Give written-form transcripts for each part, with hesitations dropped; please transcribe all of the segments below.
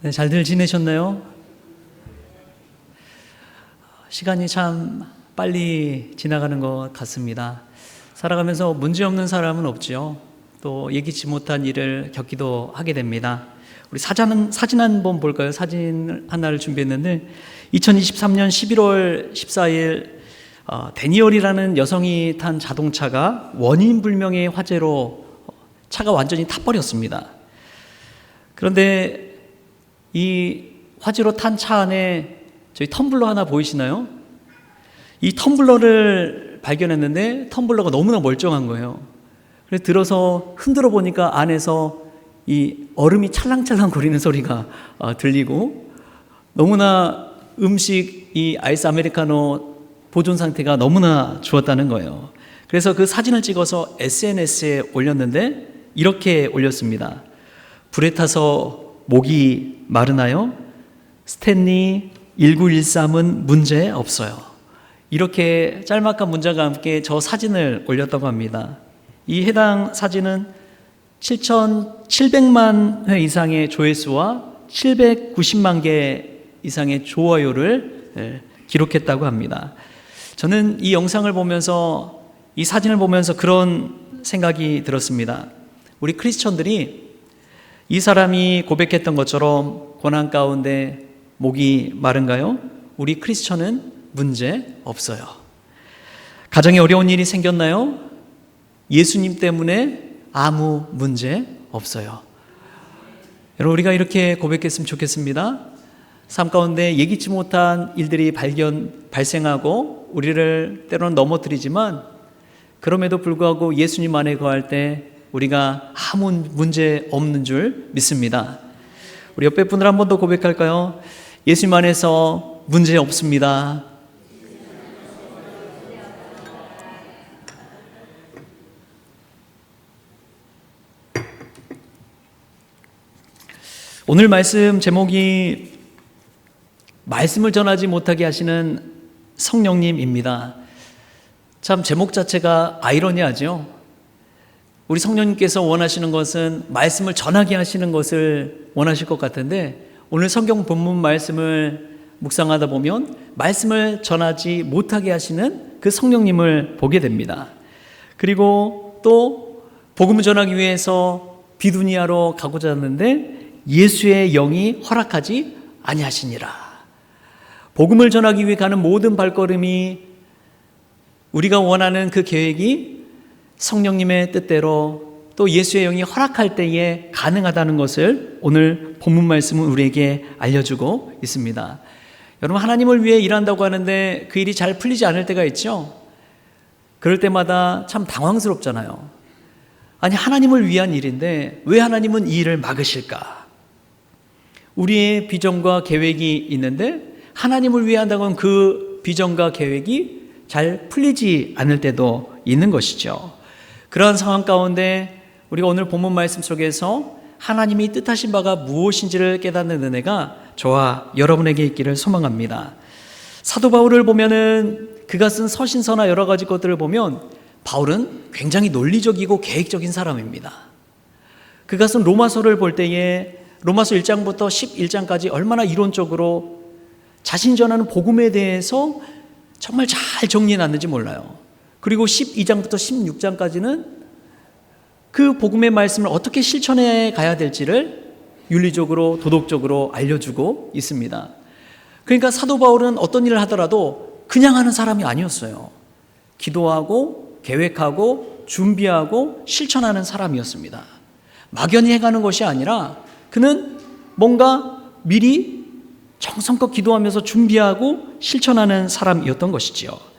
네, 잘들 지내셨나요? 시간이 참 빨리 지나가는 것 같습니다. 살아가면서 문제없는 사람은 없죠. 또 예기치 못한 일을 겪기도 하게 됩니다. 우리 사진 한번 볼까요? 사진 하나를 준비했는데 2023년 11월 14일 데니얼이라는 여성이 탄 자동차가 원인 불명의 화재로 차가 완전히 타버렸습니다. 그런데 이 화재로 탄 차 안에 저희 텀블러 하나 보이시나요? 이 텀블러를 발견했는데 텀블러가 너무나 멀쩡한 거예요. 그래서 들어서 흔들어 보니까 안에서 이 얼음이 찰랑찰랑 거리는 소리가 들리고, 너무나 음식 이 아이스 아메리카노 보존 상태가 너무나 좋았다는 거예요. 그래서 그 사진을 찍어서 SNS에 올렸는데 이렇게 올렸습니다. 불에 타서 목이 마르나요? 스탠리 1913은 문제 없어요. 이렇게 짤막한 문장과 함께 저 사진을 올렸다고 합니다. 이 해당 사진은 7,700만 회 이상의 조회수와 790만 개 이상의 좋아요를 기록했다고 합니다. 저는 이 영상을 보면서, 이 사진을 보면서 그런 생각이 들었습니다. 우리 크리스천들이 이 사람이 고백했던 것처럼 고난 가운데 목이 마른가요? 우리 크리스천은 문제 없어요. 가정에 어려운 일이 생겼나요? 예수님 때문에 아무 문제 없어요. 여러분, 우리가 이렇게 고백했으면 좋겠습니다. 삶 가운데 예기치 못한 일들이 발생하고 우리를 때로는 넘어뜨리지만, 그럼에도 불구하고 예수님 안에 거할 때 우리가 아무 문제 없는 줄 믿습니다. 우리 옆에 분들 한 번 더 고백할까요? 예수님 안에서 문제 없습니다. 오늘 말씀 제목이 말씀을 전하지 못하게 하시는 성령님입니다. 참 제목 자체가 아이러니하죠. 우리 성령님께서 원하시는 것은 말씀을 전하게 하시는 것을 원하실 것 같은데, 오늘 성경 본문 말씀을 묵상하다 보면 말씀을 전하지 못하게 하시는 그 성령님을 보게 됩니다. 그리고 또 복음을 전하기 위해서 비두니아로 가고자 하는데 예수의 영이 허락하지 아니하시니라. 복음을 전하기 위해 가는 모든 발걸음이, 우리가 원하는 그 계획이 성령님의 뜻대로 또 예수의 영이 허락할 때에 가능하다는 것을 오늘 본문 말씀은 우리에게 알려주고 있습니다. 여러분, 하나님을 위해 일한다고 하는데 그 일이 잘 풀리지 않을 때가 있죠. 그럴 때마다 참 당황스럽잖아요. 아니, 하나님을 위한 일인데 왜 하나님은 이 일을 막으실까? 우리의 비전과 계획이 있는데 하나님을 위해 한다고 하면 그 비전과 계획이 잘 풀리지 않을 때도 있는 것이죠. 그러한 상황 가운데 우리가 오늘 본문 말씀 속에서 하나님이 뜻하신 바가 무엇인지를 깨닫는 은혜가 저와 여러분에게 있기를 소망합니다. 사도 바울을 보면은 그가 쓴 서신서나 여러 가지 것들을 보면 바울은 굉장히 논리적이고 계획적인 사람입니다. 그가 쓴 로마서를 볼 때에 로마서 1장부터 11장까지 얼마나 이론적으로 자신이 전하는 복음에 대해서 정말 잘 정리해놨는지 몰라요. 그리고 12장부터 16장까지는 그 복음의 말씀을 어떻게 실천해 가야 될지를 윤리적으로 도덕적으로 알려주고 있습니다. 그러니까 사도 바울은 어떤 일을 하더라도 그냥 하는 사람이 아니었어요. 기도하고 계획하고 준비하고 실천하는 사람이었습니다. 막연히 해가는 것이 아니라 그는 뭔가 미리 정성껏 기도하면서 준비하고 실천하는 사람이었던 것이지요.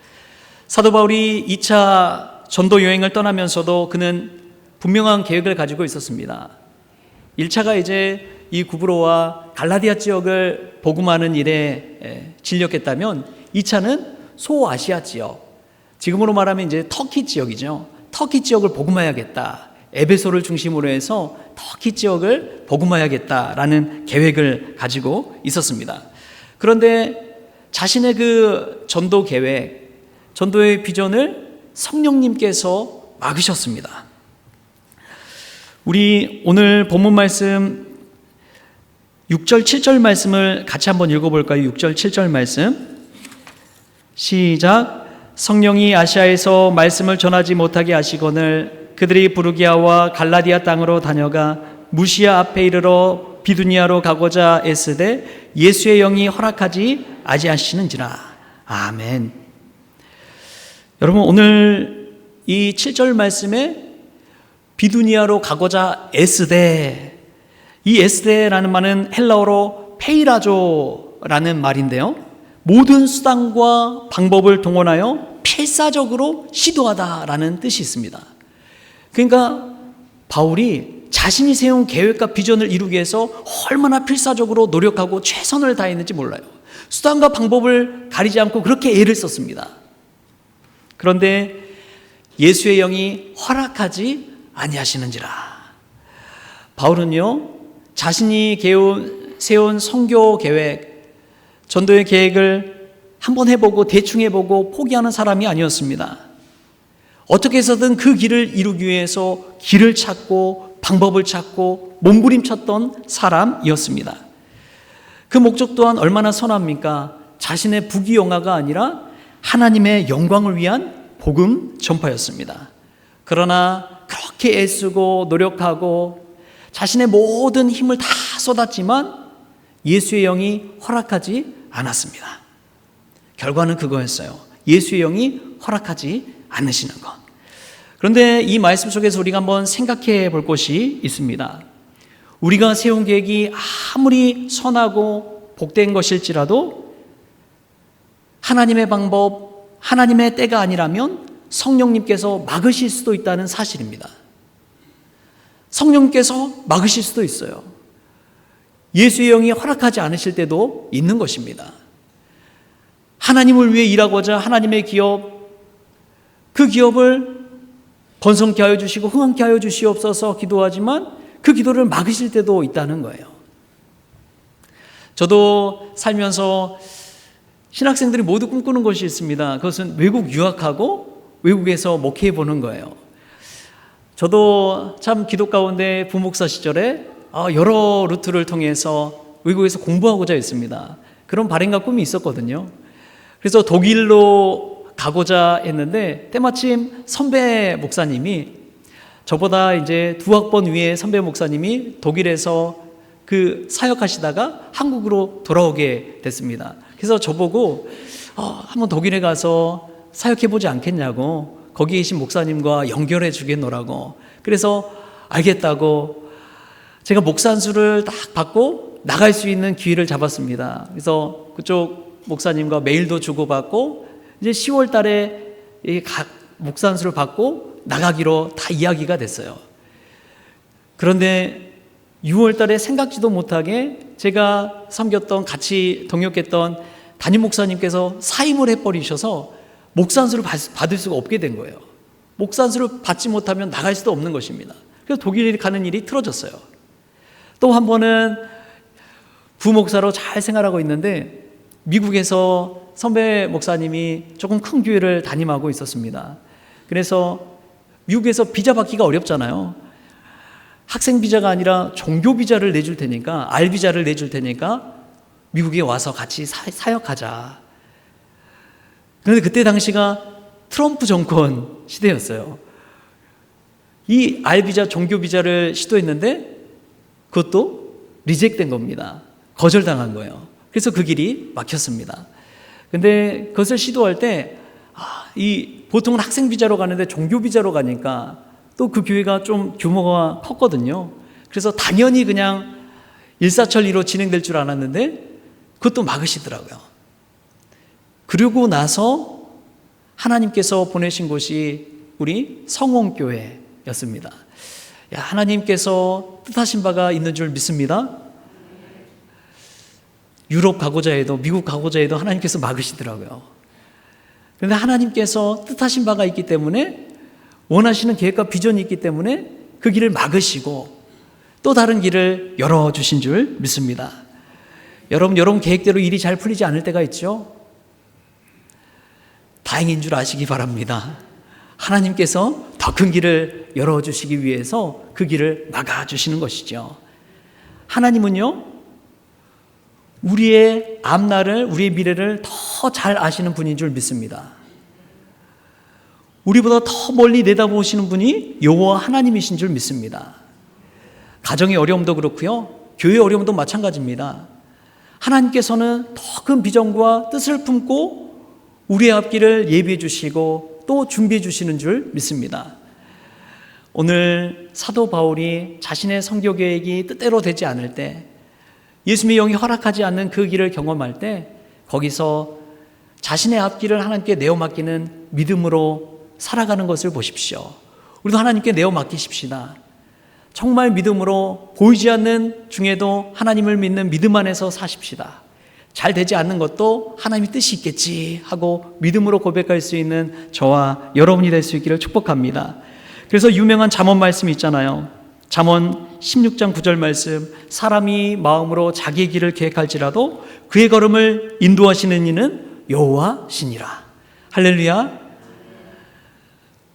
사도 바울이 2차 전도 여행을 떠나면서도 그는 분명한 계획을 가지고 있었습니다. 1차가 이제 이 구브로와 갈라디아 지역을 복음하는 일에 진력했다면 2차는 소아시아 지역, 지금으로 말하면 이제 터키 지역이죠. 터키 지역을 복음해야겠다. 에베소를 중심으로 해서 터키 지역을 복음해야겠다라는 계획을 가지고 있었습니다. 그런데 자신의 그 전도 계획, 전도의 비전을 성령님께서 막으셨습니다. 우리 오늘 본문 말씀 6절, 7절 말씀을 같이 한번 읽어볼까요? 6절, 7절 말씀. 시작. 성령이 아시아에서 말씀을 전하지 못하게 하시거늘 그들이 부르기아와 갈라디아 땅으로 다녀가 무시아 앞에 이르러 비두니아로 가고자 애쓰되 예수의 영이 허락하지 아니하시는지라. 아멘. 여러분, 오늘 이 7절 말씀에 비두니아로 가고자 애쓰되, 이 애쓰되라는 말은 헬라어로 페이라조라는 말인데요, 모든 수단과 방법을 동원하여 필사적으로 시도하다라는 뜻이 있습니다. 그러니까 바울이 자신이 세운 계획과 비전을 이루기 위해서 얼마나 필사적으로 노력하고 최선을 다했는지 몰라요. 수단과 방법을 가리지 않고 그렇게 애를 썼습니다. 그런데 예수의 영이 허락하지 아니하시는지라. 바울은요, 자신이 세운 선교 계획, 전도의 계획을 한번 해보고 대충 해보고 포기하는 사람이 아니었습니다. 어떻게 해서든 그 길을 이루기 위해서 길을 찾고 방법을 찾고 몸부림쳤던 사람이었습니다. 그 목적 또한 얼마나 선합니까? 자신의 부귀영화가 아니라 하나님의 영광을 위한 복음 전파였습니다. 그러나 그렇게 애쓰고 노력하고 자신의 모든 힘을 다 쏟았지만 예수의 영이 허락하지 않았습니다. 결과는 그거였어요. 예수의 영이 허락하지 않으시는 것. 그런데 이 말씀 속에서 우리가 한번 생각해 볼 것이 있습니다. 우리가 세운 계획이 아무리 선하고 복된 것일지라도 하나님의 방법, 하나님의 때가 아니라면 성령님께서 막으실 수도 있다는 사실입니다. 성령님께서 막으실 수도 있어요. 예수의 영이 허락하지 않으실 때도 있는 것입니다. 하나님을 위해 일하고자 하나님의 기업, 그 기업을 번성케 하여 주시고 흥황케 하여 주시옵소서 기도하지만 그 기도를 막으실 때도 있다는 거예요. 저도 살면서 신학생들이 모두 꿈꾸는 것이 있습니다. 그것은 외국 유학하고 외국에서 목회해 보는 거예요. 저도 참 기도 가운데 부목사 시절에 여러 루트를 통해서 외국에서 공부하고자 했습니다. 그런 바람과 꿈이 있었거든요. 그래서 독일로 가고자 했는데 때마침 선배 목사님이, 저보다 이제 2학번 위에 선배 목사님이 독일에서 그 사역하시다가 한국으로 돌아오게 됐습니다. 그래서 저보고 한번 독일에 가서 사역해보지 않겠냐고, 거기 계신 목사님과 연결해 주겠노라고. 그래서 알겠다고 제가 목사 안수를 딱 받고 나갈 수 있는 기회를 잡았습니다. 그래서 그쪽 목사님과 메일도 주고받고 이제 10월 달에 목사 안수를 받고 나가기로 다 이야기가 됐어요. 그런데 6월 달에 생각지도 못하게 제가 섬겼던, 같이 동역했던 담임 목사님께서 사임을 해버리셔서 목사 안수를 받을 수가 없게 된 거예요. 목사 안수를 받지 못하면 나갈 수도 없는 것입니다. 그래서 독일에 가는 일이 틀어졌어요. 또 한 번은 부목사로 잘 생활하고 있는데 미국에서 선배 목사님이 조금 큰 교회를 담임하고 있었습니다. 그래서 미국에서 비자 받기가 어렵잖아요. 학생 비자가 아니라 종교 비자를 내줄 테니까, R 비자를 내줄 테니까 미국에 와서 같이 사역하자. 그런데 그때 당시가 트럼프 정권 시대였어요. 이 R 비자, 종교 비자를 시도했는데 그것도 리젝된 겁니다. 거절당한 거예요. 그래서 그 길이 막혔습니다. 근데 그것을 시도할 때 보통은 학생 비자로 가는데 종교 비자로 가니까 또 그 교회가 좀 규모가 컸거든요. 그래서 당연히 그냥 일사천리로 진행될 줄 알았는데 그것도 막으시더라고요. 그리고 나서 하나님께서 보내신 곳이 우리 성원교회였습니다. 하나님께서 뜻하신 바가 있는 줄 믿습니다. 유럽 가고자 해도, 미국 가고자 해도 하나님께서 막으시더라고요. 그런데 하나님께서 뜻하신 바가 있기 때문에, 원하시는 계획과 비전이 있기 때문에 그 길을 막으시고 또 다른 길을 열어주신 줄 믿습니다. 여러분 계획대로 일이 잘 풀리지 않을 때가 있죠? 다행인 줄 아시기 바랍니다. 하나님께서 더 큰 길을 열어주시기 위해서 그 길을 막아주시는 것이죠. 하나님은요, 우리의 앞날을, 우리의 미래를 더 잘 아시는 분인 줄 믿습니다. 우리보다 더 멀리 내다보시는 분이 여호와 하나님이신 줄 믿습니다. 가정의 어려움도 그렇고요, 교회의 어려움도 마찬가지입니다. 하나님께서는 더 큰 비전과 뜻을 품고 우리의 앞길을 예비해 주시고 또 준비해 주시는 줄 믿습니다. 오늘 사도 바울이 자신의 선교 계획이 뜻대로 되지 않을 때, 예수님의 영이 허락하지 않는 그 길을 경험할 때, 거기서 자신의 앞길을 하나님께 내어 맡기는 믿음으로 살아가는 것을 보십시오. 우리도 하나님께 내어 맡기십시다. 정말 믿음으로 보이지 않는 중에도 하나님을 믿는 믿음 안에서 사십시다. 잘 되지 않는 것도 하나님의 뜻이 있겠지 하고 믿음으로 고백할 수 있는 저와 여러분이 될 수 있기를 축복합니다. 그래서 유명한 잠언 말씀이 있잖아요. 잠언 16장 9절 말씀, 사람이 마음으로 자기의 길을 계획할지라도 그의 걸음을 인도하시는 이는 여호와시니라. 할렐루야.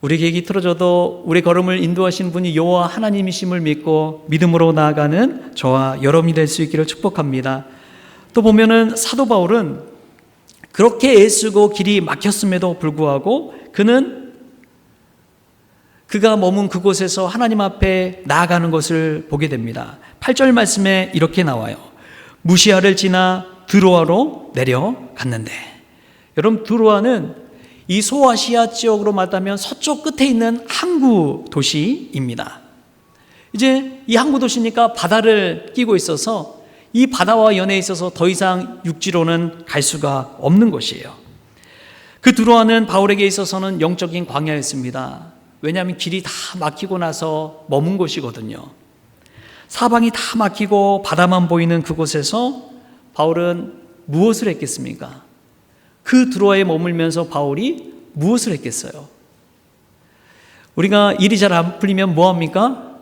우리 계획이 틀어져도 우리 걸음을 인도하시는 분이 여호와 하나님이심을 믿고 믿음으로 나아가는 저와 여러분이 될 수 있기를 축복합니다. 또 보면은 사도 바울은 그렇게 애쓰고 길이 막혔음에도 불구하고 그가 머문 그곳에서 하나님 앞에 나아가는 것을 보게 됩니다. 8절 말씀에 이렇게 나와요. 무시아를 지나 드로아로 내려갔는데, 여러분 드로아는 이 소아시아 지역으로 말하면 서쪽 끝에 있는 항구 도시입니다. 이제 이 항구 도시니까 바다를 끼고 있어서 이 바다와 연에 있어서 더 이상 육지로는 갈 수가 없는 곳이에요. 그 드로아는 바울에게 있어서는 영적인 광야였습니다. 왜냐하면 길이 다 막히고 나서 머문 곳이거든요. 사방이 다 막히고 바다만 보이는 그곳에서 바울은 무엇을 했겠습니까? 그 드로아에 머물면서 바울이 무엇을 했겠어요? 우리가 일이 잘 안 풀리면 뭐합니까?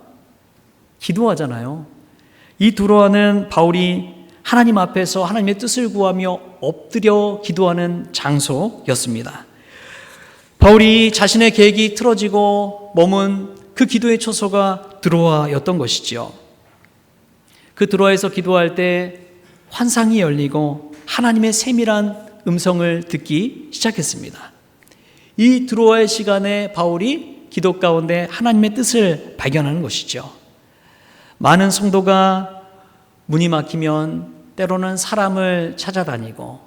기도하잖아요. 이 드로아는 바울이 하나님 앞에서 하나님의 뜻을 구하며 엎드려 기도하는 장소였습니다. 바울이 자신의 계획이 틀어지고 머문 그 기도의 초소가 드로아였던 것이지요. 그 드로아에서 기도할 때 환상이 열리고 하나님의 세밀한 음성을 듣기 시작했습니다. 이 드로아의 시간에 바울이 기도 가운데 하나님의 뜻을 발견하는 것이죠. 많은 성도가 문이 막히면 때로는 사람을 찾아다니고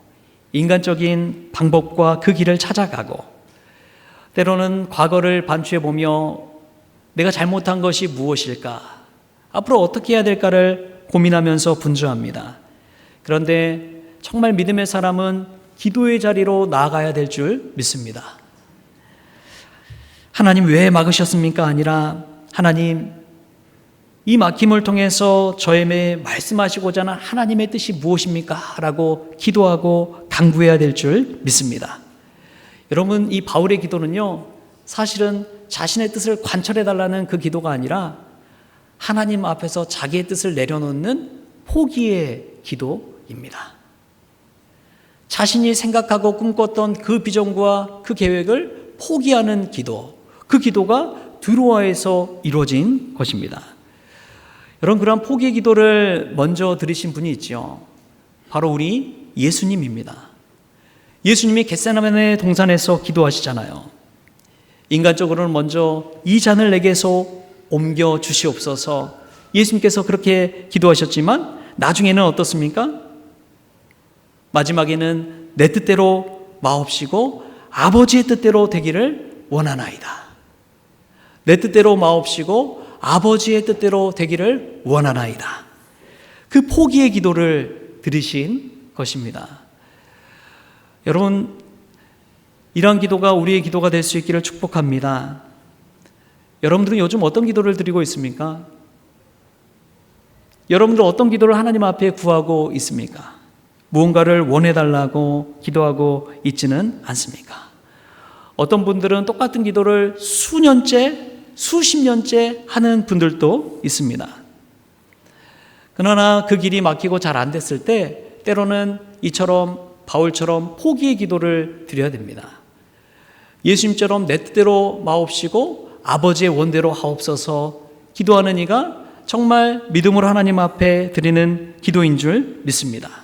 인간적인 방법과 그 길을 찾아가고, 때로는 과거를 반추해 보며 내가 잘못한 것이 무엇일까, 앞으로 어떻게 해야 될까를 고민하면서 분주합니다. 그런데 정말 믿음의 사람은 기도의 자리로 나아가야 될 줄 믿습니다. 하나님 왜 막으셨습니까? 아니라 하나님, 이 막힘을 통해서 저에게 말씀하시고자 하는 하나님의 뜻이 무엇입니까? 라고 기도하고 간구해야 될 줄 믿습니다. 여러분, 이 바울의 기도는요, 사실은 자신의 뜻을 관철해달라는 그 기도가 아니라 하나님 앞에서 자기의 뜻을 내려놓는 포기의 기도입니다. 자신이 생각하고 꿈꿨던 그 비전과 그 계획을 포기하는 기도, 그 기도가 드로아에서 이루어진 것입니다. 여러분, 그런 포기의 기도를 먼저 들으신 분이 있죠. 바로 우리 예수님입니다. 예수님이 겟세마네 동산에서 기도하시잖아요. 인간적으로는 먼저 이 잔을 내게서 옮겨 주시옵소서, 예수님께서 그렇게 기도하셨지만 나중에는 어떻습니까? 마지막에는 내 뜻대로 마옵시고 아버지의 뜻대로 되기를 원하나이다. 내 뜻대로 마옵시고 아버지의 뜻대로 되기를 원하나이다. 그 포기의 기도를 들으신 것입니다. 여러분, 이러한 기도가 우리의 기도가 될 수 있기를 축복합니다. 여러분들은 요즘 어떤 기도를 드리고 있습니까? 여러분들은 어떤 기도를 하나님 앞에 구하고 있습니까? 무언가를 원해달라고 기도하고 있지는 않습니까? 어떤 분들은 똑같은 기도를 수년째, 수십 년째 하는 분들도 있습니다. 그러나 그 길이 막히고 잘 안 됐을 때 때로는 이처럼 바울처럼 포기의 기도를 드려야 됩니다. 예수님처럼 내 뜻대로 마옵시고 아버지의 원대로 하옵소서 기도하는 이가 정말 믿음으로 하나님 앞에 드리는 기도인 줄 믿습니다.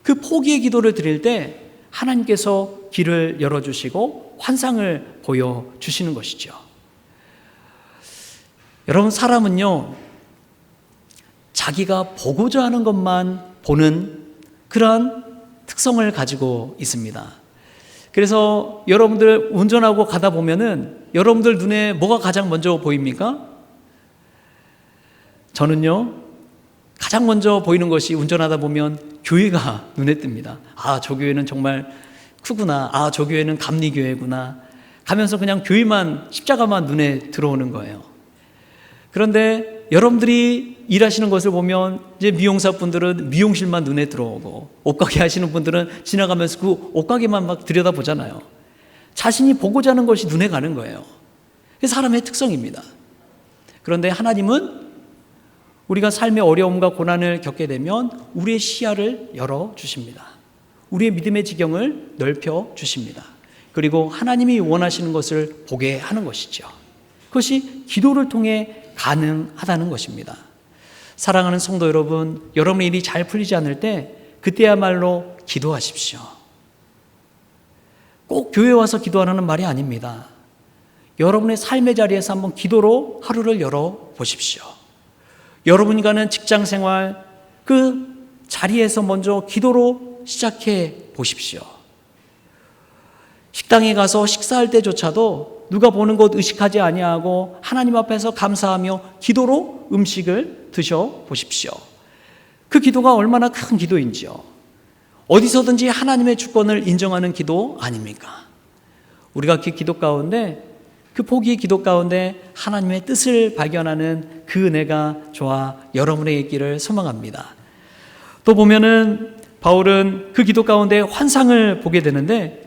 그 포기의 기도를 드릴 때 하나님께서 길을 열어주시고 환상을 보여주시는 것이죠. 여러분, 사람은요, 자기가 보고자 하는 것만 보는 그러한 특성을 가지고 있습니다. 그래서 여러분들 운전하고 가다 보면은 여러분들 눈에 뭐가 가장 먼저 보입니까? 저는요, 가장 먼저 보이는 것이 운전하다 보면 교회가 눈에 띕니다. 아, 저 교회는 정말 크구나. 아, 저 교회는 감리교회구나. 가면서 그냥 교회만, 십자가만 눈에 들어오는 거예요. 그런데 여러분들이 일하시는 것을 보면 이제 미용사분들은 미용실만 눈에 들어오고, 옷가게 하시는 분들은 지나가면서 그 옷가게만 막 들여다보잖아요. 자신이 보고자 하는 것이 눈에 가는 거예요. 그게 사람의 특성입니다. 그런데 하나님은 우리가 삶의 어려움과 고난을 겪게 되면 우리의 시야를 열어주십니다. 우리의 믿음의 지경을 넓혀주십니다. 그리고 하나님이 원하시는 것을 보게 하는 것이죠. 그것이 기도를 통해 가능하다는 것입니다. 사랑하는 성도 여러분, 여러분의 일이 잘 풀리지 않을 때 그때야말로 기도하십시오. 꼭 교회 와서 기도하라는 말이 아닙니다. 여러분의 삶의 자리에서 한번 기도로 하루를 열어보십시오. 여러분이 가는 직장생활, 그 자리에서 먼저 기도로 시작해 보십시오. 식당에 가서 식사할 때조차도 누가 보는 것 의식하지 아니하고 하나님 앞에서 감사하며 기도로 음식을 드셔 보십시오. 그 기도가 얼마나 큰 기도인지요. 어디서든지 하나님의 주권을 인정하는 기도 아닙니까? 우리가 그 기도 가운데, 그 포기의 기도 가운데 하나님의 뜻을 발견하는 그 은혜가 저와 여러분의 있기를 소망합니다. 또 보면은 바울은 그 기도 가운데 환상을 보게 되는데,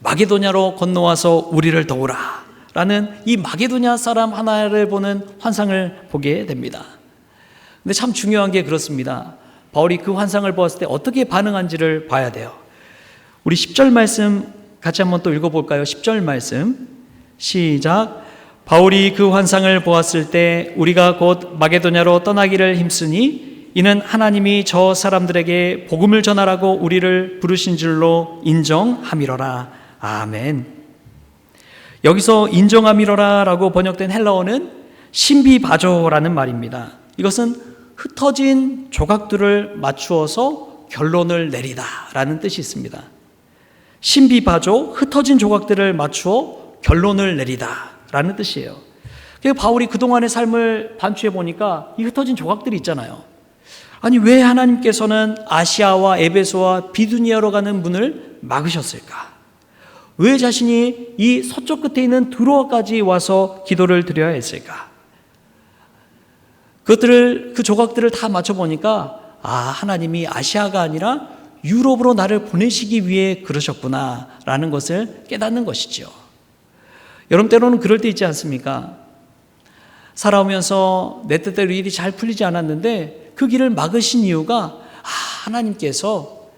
마게도냐로 건너와서 우리를 도우라 라는 이 마게도냐 사람 하나를 보는 환상을 보게 됩니다. 근데 참 중요한 게 그렇습니다. 바울이 그 환상을 보았을 때 어떻게 반응한지를 봐야 돼요. 우리 10절 말씀 같이 한번 또 읽어볼까요? 10절 말씀 시작. 바울이 그 환상을 보았을 때 우리가 곧 마게도냐로 떠나기를 힘쓰니 이는 하나님이 저 사람들에게 복음을 전하라고 우리를 부르신 줄로 인정함이로라. 아멘. 여기서 인정함이로라 라고 번역된 헬라어는 신비바조라는 말입니다. 이것은 흩어진 조각들을 맞추어서 결론을 내리다 라는 뜻이 있습니다. 신비바조, 흩어진 조각들을 맞추어 결론을 내리다 라는 뜻이에요. 그래서 바울이 그동안의 삶을 반추해 보니까 이 흩어진 조각들이 있잖아요. 아니, 왜 하나님께서는 아시아와 에베소와 비두니아로 가는 문을 막으셨을까? 왜 자신이 이 서쪽 끝에 있는 드로아까지 와서 기도를 드려야 했을까? 그 조각들을 다 맞춰보니까, 아, 하나님이 아시아가 아니라 유럽으로 나를 보내시기 위해 그러셨구나 라는 것을 깨닫는 것이죠. 여러분, 때로는 그럴 때 있지 않습니까? 살아오면서 내 뜻대로 일이 잘 풀리지 않았는데 그 길을 막으신 이유가, 하나님께서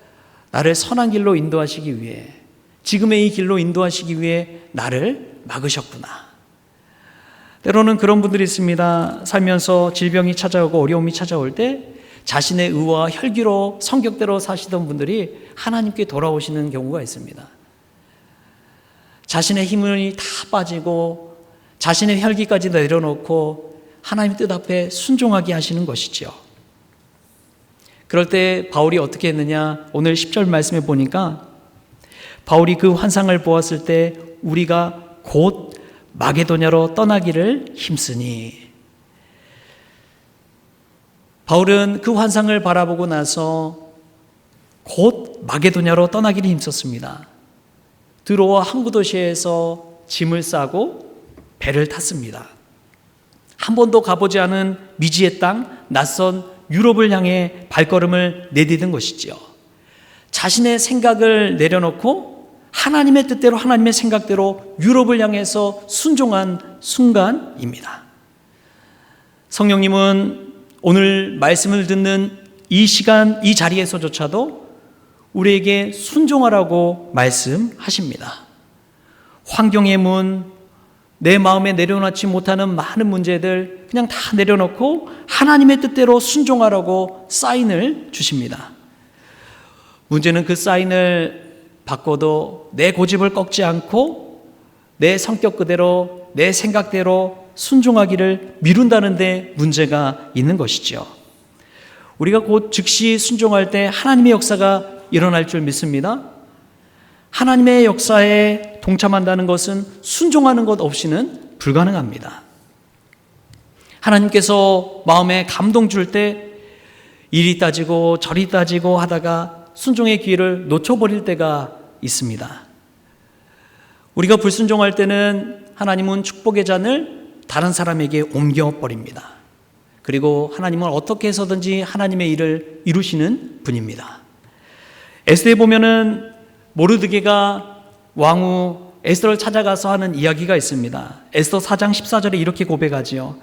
나를 선한 길로 인도하시기 위해, 지금의 이 길로 인도하시기 위해 나를 막으셨구나. 때로는 그런 분들이 있습니다. 살면서 질병이 찾아오고 어려움이 찾아올 때 자신의 의와 혈기로 성격대로 사시던 분들이 하나님께 돌아오시는 경우가 있습니다. 자신의 힘이 다 빠지고 자신의 혈기까지 내려놓고 하나님 뜻 앞에 순종하게 하시는 것이죠. 그럴 때 바울이 어떻게 했느냐? 오늘 10절 말씀에 보니까 바울이 그 환상을 보았을 때 우리가 곧 마게도냐로 떠나기를 힘쓰니, 바울은 그 환상을 바라보고 나서 곧 마게도냐로 떠나기를 힘썼습니다. 드로아 항구 도시에서 짐을 싸고 배를 탔습니다. 한 번도 가보지 않은 미지의 땅, 낯선 유럽을 향해 발걸음을 내디딘 것이지요. 자신의 생각을 내려놓고 하나님의 뜻대로, 하나님의 생각대로 유럽을 향해서 순종한 순간입니다. 성령님은 오늘 말씀을 듣는 이 시간, 이 자리에서조차도 우리에게 순종하라고 말씀하십니다. 환경의 문, 내 마음에 내려놓지 못하는 많은 문제들 그냥 다 내려놓고 하나님의 뜻대로 순종하라고 사인을 주십니다. 문제는 그 사인을 바꿔도 내 고집을 꺾지 않고 내 성격 그대로 내 생각대로 순종하기를 미룬다는 데 문제가 있는 것이죠. 우리가 곧 즉시 순종할 때 하나님의 역사가 일어날 줄 믿습니다. 하나님의 역사에 동참한다는 것은 순종하는 것 없이는 불가능합니다. 하나님께서 마음에 감동 줄 때 이리 따지고 저리 따지고 하다가 순종의 기회를 놓쳐버릴 때가 있습니다. 우리가 불순종할 때는 하나님은 축복의 잔을 다른 사람에게 옮겨버립니다. 그리고 하나님은 어떻게 해서든지 하나님의 일을 이루시는 분입니다. 에스더에 보면은 모르드게가 왕후 에스더를 찾아가서 하는 이야기가 있습니다. 에스더 4장 14절에 이렇게 고백하지요.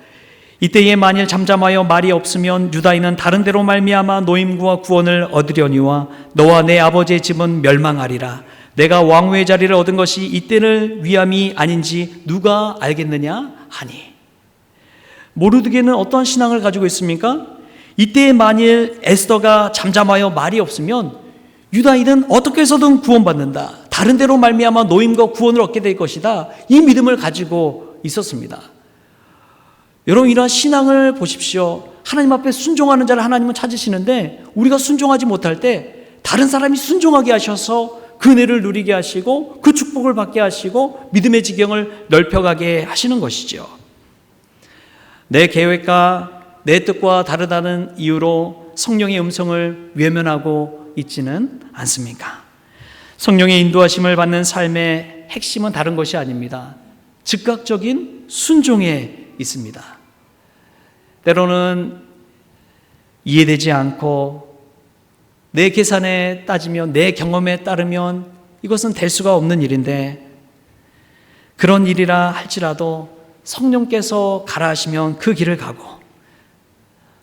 이때에 만일 잠잠하여 말이 없으면 유다인은 다른 데로 말미암아 노임과 구원을 얻으려니와 너와 내 아버지의 집은 멸망하리라. 내가 왕후의 자리를 얻은 것이 이때를 위함이 아닌지 누가 알겠느냐 하니. 모르드게는 어떠한 신앙을 가지고 있습니까? 이때에 만일 에스더가 잠잠하여 말이 없으면 유다인은 어떻게 해서든 구원받는다. 다른 데로 말미암아 노임과 구원을 얻게 될 것이다. 이 믿음을 가지고 있었습니다. 여러분, 이러한 신앙을 보십시오. 하나님 앞에 순종하는 자를 하나님은 찾으시는데 우리가 순종하지 못할 때 다른 사람이 순종하게 하셔서 그 은혜를 누리게 하시고 그 축복을 받게 하시고 믿음의 지경을 넓혀가게 하시는 것이죠. 내 계획과 내 뜻과 다르다는 이유로 성령의 음성을 외면하고 있지는 않습니까? 성령의 인도하심을 받는 삶의 핵심은 다른 것이 아닙니다. 즉각적인 순종에 있습니다. 때로는 이해되지 않고 내 계산에 따지면 내 경험에 따르면 이것은 될 수가 없는 일인데 그런 일이라 할지라도 성령께서 가라 하시면 그 길을 가고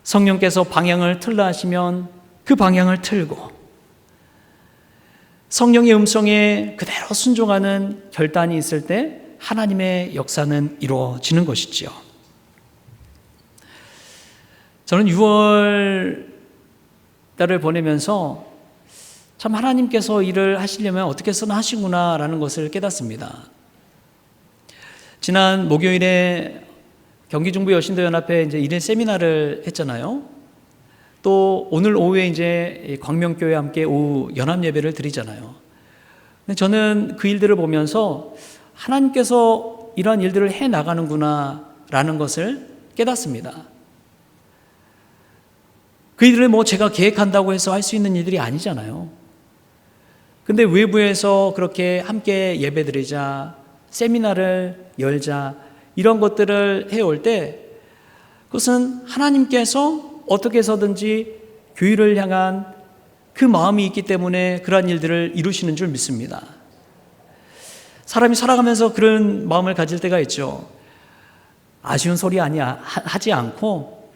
성령께서 방향을 틀라 하시면 그 방향을 틀고 성령의 음성에 그대로 순종하는 결단이 있을 때 하나님의 역사는 이루어지는 것이지요. 저는 6월 달을 보내면서 참 하나님께서 일을 하시려면 어떻게 해서는 하시구나라는 것을 깨닫습니다. 지난 목요일에 경기중부 여신도연합회 이제 1일 세미나를 했잖아요. 또 오늘 오후에 이제 광명교회와 함께 오후 연합 예배를 드리잖아요. 저는 그 일들을 보면서 하나님께서 이러한 일들을 해 나가는구나라는 것을 깨닫습니다. 그 일을 뭐 제가 계획한다고 해서 할 수 있는 일들이 아니잖아요. 근데 외부에서 그렇게 함께 예배 드리자, 세미나를 열자, 이런 것들을 해올 때 그것은 하나님께서 어떻게 해서든지 교회를 향한 그 마음이 있기 때문에 그러한 일들을 이루시는 줄 믿습니다. 사람이 살아가면서 그런 마음을 가질 때가 있죠. 아쉬운 소리 하지 않고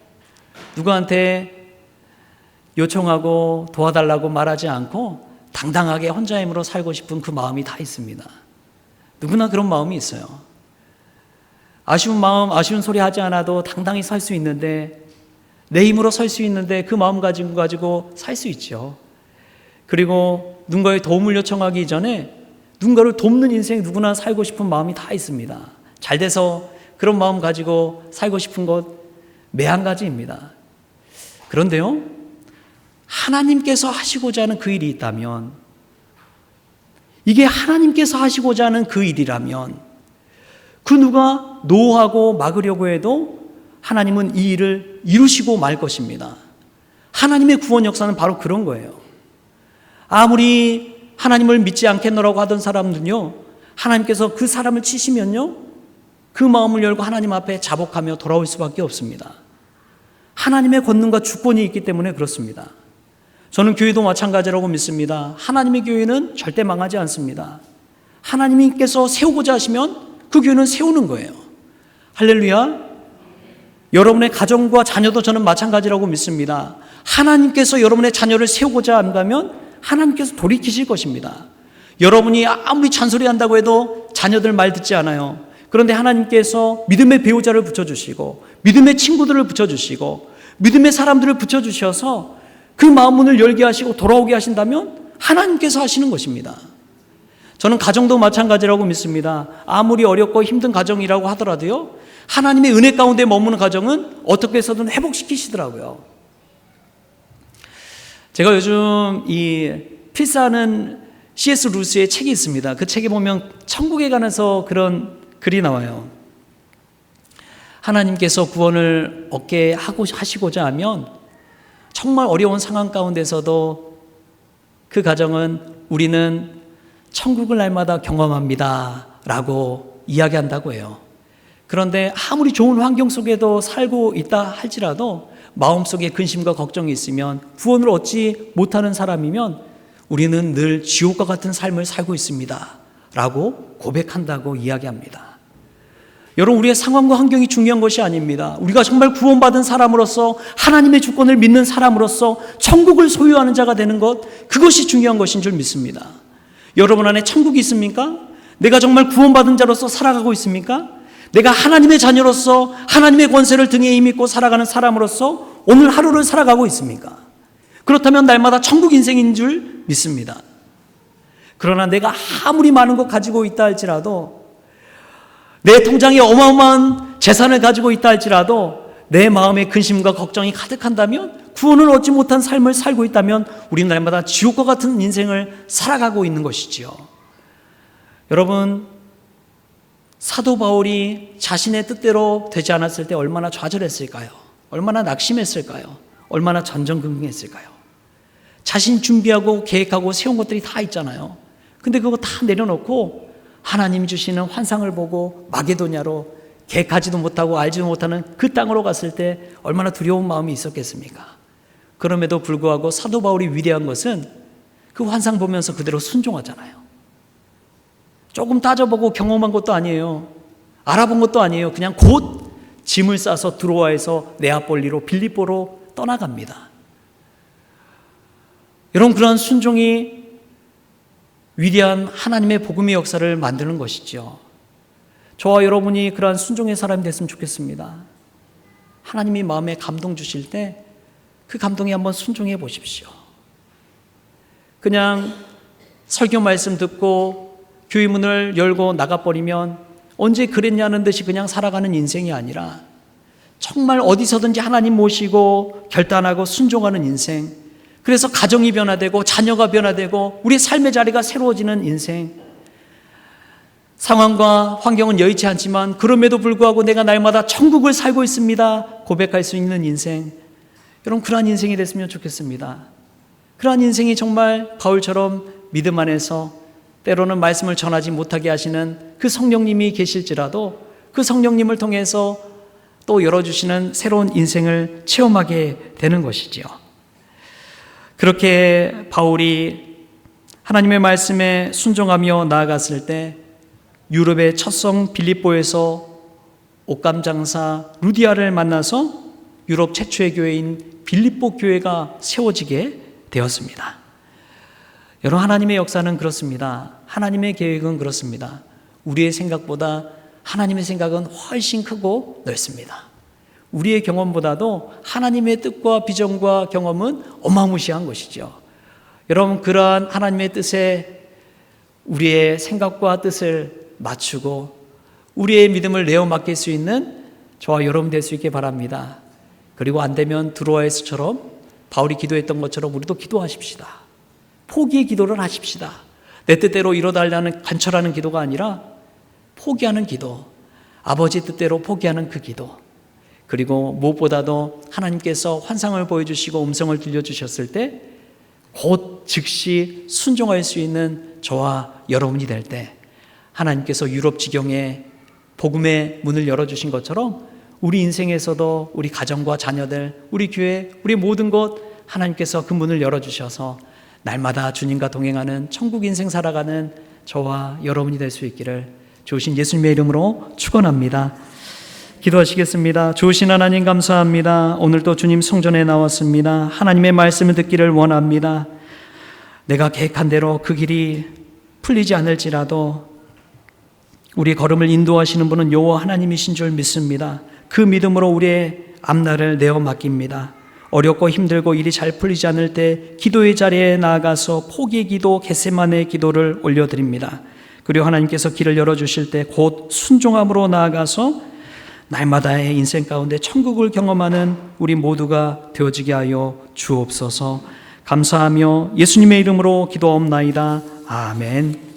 누구한테 요청하고 도와달라고 말하지 않고 당당하게 혼자 힘으로 살고 싶은 그 마음이 다 있습니다. 누구나 그런 마음이 있어요. 아쉬운 마음, 아쉬운 소리 하지 않아도 당당히 살 수 있는데 내 힘으로 살 수 있는데 그 마음 가지고 살 수 있죠. 그리고 누군가의 도움을 요청하기 이전에 누군가를 돕는 인생 누구나 살고 싶은 마음이 다 있습니다. 잘 돼서 그런 마음 가지고 살고 싶은 것 매한가지입니다. 그런데요, 하나님께서 하시고자 하는 그 일이 있다면, 이게 하나님께서 하시고자 하는 그 일이라면 그 누가 노하고 막으려고 해도 하나님은 이 일을 이루시고 말 것입니다. 하나님의 구원 역사는 바로 그런 거예요. 아무리 하나님을 믿지 않겠노라고 하던 사람들은요, 하나님께서 그 사람을 치시면요, 그 마음을 열고 하나님 앞에 자복하며 돌아올 수밖에 없습니다. 하나님의 권능과 주권이 있기 때문에 그렇습니다. 저는 교회도 마찬가지라고 믿습니다. 하나님의 교회는 절대 망하지 않습니다. 하나님께서 세우고자 하시면 그 교회는 세우는 거예요. 할렐루야. 여러분의 가정과 자녀도 저는 마찬가지라고 믿습니다. 하나님께서 여러분의 자녀를 세우고자 한다면 하나님께서 돌이키실 것입니다. 여러분이 아무리 잔소리한다고 해도 자녀들 말 듣지 않아요. 그런데 하나님께서 믿음의 배우자를 붙여주시고 믿음의 친구들을 붙여주시고 믿음의 사람들을 붙여주셔서 그 마음 문을 열게 하시고 돌아오게 하신다면 하나님께서 하시는 것입니다. 저는 가정도 마찬가지라고 믿습니다. 아무리 어렵고 힘든 가정이라고 하더라도요, 하나님의 은혜 가운데 머무는 가정은 어떻게 해서든 회복시키시더라고요. 제가 요즘 이 필사하는 C.S. 루스의 책이 있습니다. 그 책에 보면 천국에 관해서 그런 글이 나와요. 하나님께서 구원을 얻게 하시고자 하면 정말 어려운 상황 가운데서도 그 가정은 우리는 천국을 날마다 경험합니다 라고 이야기한다고 해요. 그런데 아무리 좋은 환경 속에도 살고 있다 할지라도 마음속에 근심과 걱정이 있으면, 구원을 얻지 못하는 사람이면 우리는 늘 지옥과 같은 삶을 살고 있습니다 라고 고백한다고 이야기합니다. 여러분, 우리의 상황과 환경이 중요한 것이 아닙니다. 우리가 정말 구원받은 사람으로서, 하나님의 주권을 믿는 사람으로서 천국을 소유하는 자가 되는 것, 그것이 중요한 것인 줄 믿습니다. 여러분 안에 천국이 있습니까? 내가 정말 구원받은 자로서 살아가고 있습니까? 내가 하나님의 자녀로서 하나님의 권세를 등에 힘입고 살아가는 사람으로서 오늘 하루를 살아가고 있습니까? 그렇다면 날마다 천국 인생인 줄 믿습니다. 그러나 내가 아무리 많은 것 가지고 있다 할지라도, 내 통장에 어마어마한 재산을 가지고 있다 할지라도 내 마음에 근심과 걱정이 가득한다면, 구원을 얻지 못한 삶을 살고 있다면 우리는 날마다 지옥과 같은 인생을 살아가고 있는 것이지요. 여러분, 사도 바울이 자신의 뜻대로 되지 않았을 때 얼마나 좌절했을까요? 얼마나 낙심했을까요? 얼마나 전전긍긍했을까요? 자신 준비하고 계획하고 세운 것들이 다 있잖아요. 근데 그거 다 내려놓고 하나님이 주시는 환상을 보고 마게도냐로, 계획하지도 못하고 알지도 못하는 그 땅으로 갔을 때 얼마나 두려운 마음이 있었겠습니까? 그럼에도 불구하고 사도 바울이 위대한 것은 그 환상 보면서 그대로 순종하잖아요. 조금 따져보고 경험한 것도 아니에요. 알아본 것도 아니에요. 그냥 곧 짐을 싸서 드로아에서 네아폴리로, 빌립보로 떠나갑니다. 여러분, 그런 순종이 위대한 하나님의 복음의 역사를 만드는 것이죠. 저와 여러분이 그러한 순종의 사람이 됐으면 좋겠습니다. 하나님이 마음에 감동 주실 때 그 감동에 한번 순종해 보십시오. 그냥 설교 말씀 듣고 교회 문을 열고 나가버리면 언제 그랬냐는 듯이 그냥 살아가는 인생이 아니라, 정말 어디서든지 하나님 모시고 결단하고 순종하는 인생, 그래서 가정이 변화되고 자녀가 변화되고 우리의 삶의 자리가 새로워지는 인생, 상황과 환경은 여의치 않지만 그럼에도 불구하고 내가 날마다 천국을 살고 있습니다 고백할 수 있는 인생, 여러분, 그러한 인생이 됐으면 좋겠습니다. 그러한 인생이 정말 바울처럼 믿음 안에서 때로는 말씀을 전하지 못하게 하시는 그 성령님이 계실지라도 그 성령님을 통해서 또 열어주시는 새로운 인생을 체험하게 되는 것이지요. 그렇게 바울이 하나님의 말씀에 순종하며 나아갔을 때 유럽의 첫 성 빌립보에서 옷감 장사 루디아를 만나서 유럽 최초의 교회인 빌립보 교회가 세워지게 되었습니다. 여러분, 하나님의 역사는 그렇습니다. 하나님의 계획은 그렇습니다. 우리의 생각보다 하나님의 생각은 훨씬 크고 넓습니다. 우리의 경험보다도 하나님의 뜻과 비전과 경험은 어마무시한 것이죠. 여러분, 그러한 하나님의 뜻에 우리의 생각과 뜻을 맞추고 우리의 믿음을 내어 맡길 수 있는 저와 여러분 될 수 있게 바랍니다. 그리고 안 되면 드로아에서처럼 바울이 기도했던 것처럼 우리도 기도하십시다. 포기의 기도를 하십시다. 내 뜻대로 이뤄달라는 간절하는 기도가 아니라 포기하는 기도, 아버지 뜻대로 포기하는 그 기도, 그리고 무엇보다도 하나님께서 환상을 보여주시고 음성을 들려주셨을 때 곧 즉시 순종할 수 있는 저와 여러분이 될 때 하나님께서 유럽 지경에 복음의 문을 열어주신 것처럼 우리 인생에서도 우리 가정과 자녀들, 우리 교회, 우리 모든 것 하나님께서 그 문을 열어주셔서 날마다 주님과 동행하는 천국 인생 살아가는 저와 여러분이 될 수 있기를 좋으신 예수님의 이름으로 축원합니다. 기도하시겠습니다. 좋으신 하나님 감사합니다. 오늘도 주님 성전에 나왔습니다. 하나님의 말씀을 듣기를 원합니다. 내가 계획한 대로 그 길이 풀리지 않을지라도 우리 걸음을 인도하시는 분은 여호와 하나님이신 줄 믿습니다. 그 믿음으로 우리의 앞날을 내어 맡깁니다. 어렵고 힘들고 일이 잘 풀리지 않을 때 기도의 자리에 나아가서 포기의 기도, 겟세마네의 기도를 올려드립니다. 그리고 하나님께서 길을 열어주실 때 곧 순종함으로 나아가서 날마다의 인생 가운데 천국을 경험하는 우리 모두가 되어지게 하여 주옵소서. 감사하며 예수님의 이름으로 기도하옵나이다. 아멘.